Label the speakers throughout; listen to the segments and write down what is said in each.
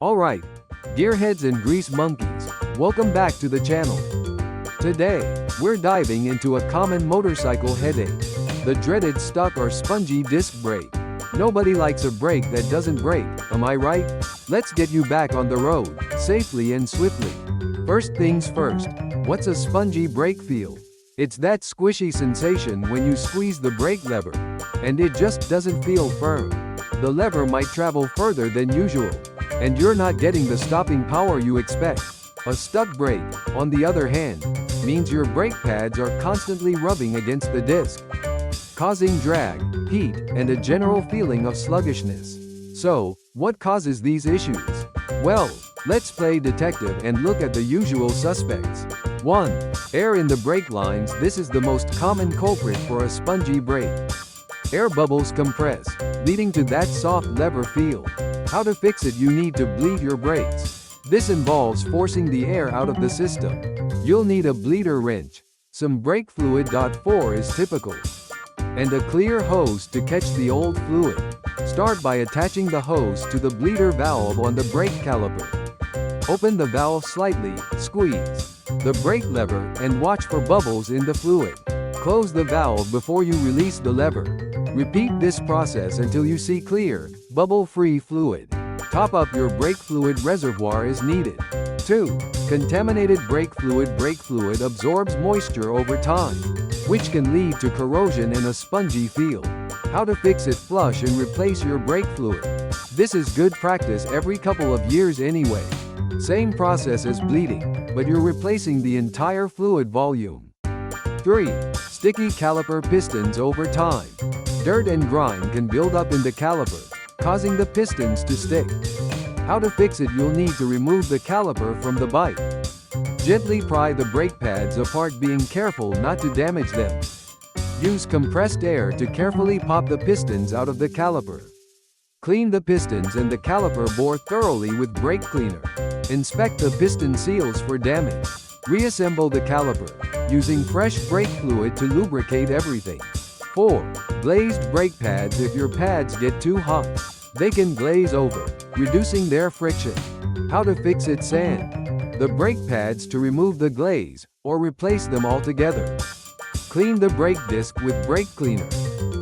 Speaker 1: Alright, gearheads and grease monkeys, welcome back to the channel. Today, we're diving into a common motorcycle headache, the dreaded stuck or spongy disc brake. Nobody likes a brake that doesn't brake, am I right? Let's get you back on the road, safely and swiftly. First things first, what's a spongy brake feel? It's that squishy sensation when you squeeze the brake lever, and it just doesn't feel firm. The lever might travel further than usual, and you're not getting the stopping power you expect. A stuck brake, on the other hand, means your brake pads are constantly rubbing against the disc, causing drag, heat, and a general feeling of sluggishness. So, what causes these issues? Well, let's play detective and look at the usual suspects. 1. Air in the brake lines. This is the most common culprit for a spongy brake. Air bubbles compress, leading to that soft lever feel. How to fix it? You need to bleed your brakes. This involves forcing the air out of the system. You'll need a bleeder wrench, some brake fluid. 4 is typical, and a clear hose to catch the old fluid. Start by attaching the hose to the bleeder valve on the brake caliper. Open the valve slightly, squeeze the brake lever, and watch for bubbles in the fluid. Close the valve before you release the lever. Repeat this process until you see clear, bubble-free fluid. Top up your brake fluid reservoir as needed. 2. Contaminated brake fluid. Brake fluid absorbs moisture over time, which can lead to corrosion and a spongy feel. How to fix it? Flush and replace your brake fluid. This is good practice every couple of years anyway. Same process as bleeding, but you're replacing the entire fluid volume. 3. Sticky caliper pistons. Over time, dirt and grime can build up in the caliper, causing the pistons to stick. How to fix it? You'll need to remove the caliper from the bike. Gently pry the brake pads apart, being careful not to damage them. Use compressed air to carefully pop the pistons out of the caliper. Clean the pistons and the caliper bore thoroughly with brake cleaner. Inspect the piston seals for damage. Reassemble the caliper, using fresh brake fluid to lubricate everything. 4. Glazed brake pads. If your pads get too hot, they can glaze over, reducing their friction. How to fix it? Sand the brake pads to remove the glaze, or replace them altogether. Clean the brake disc with brake cleaner.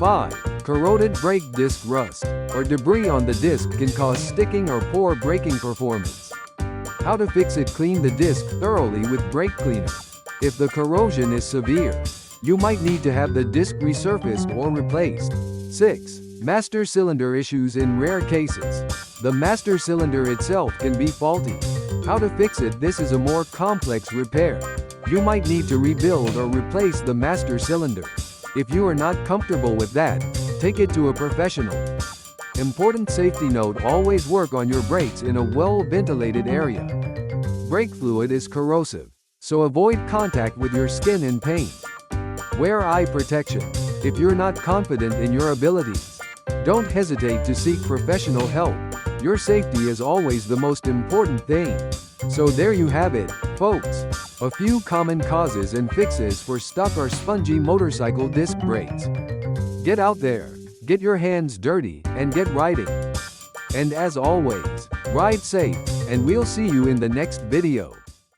Speaker 1: 5. Corroded brake disc. Rust or debris on the disc can cause sticking or poor braking performance. How to fix it? Clean the disc thoroughly with brake cleaner. If the corrosion is severe, you might need to have the disc resurfaced or replaced. 6. Master cylinder issues. In rare cases, the master cylinder itself can be faulty. How to fix it? This is a more complex repair. You might need to rebuild or replace the master cylinder. If you are not comfortable with that, take it to a professional. Important safety note: always work on your brakes in a well-ventilated area. Brake fluid is corrosive, so avoid contact with your skin and paint. Wear eye protection if you're not confident in your abilities. Don't hesitate to seek professional help. Your safety is always the most important thing. So there you have it, folks. A few common causes and fixes for stuck or spongy motorcycle disc brakes. Get out there, get your hands dirty, and get riding. And as always, ride safe, and we'll see you in the next video.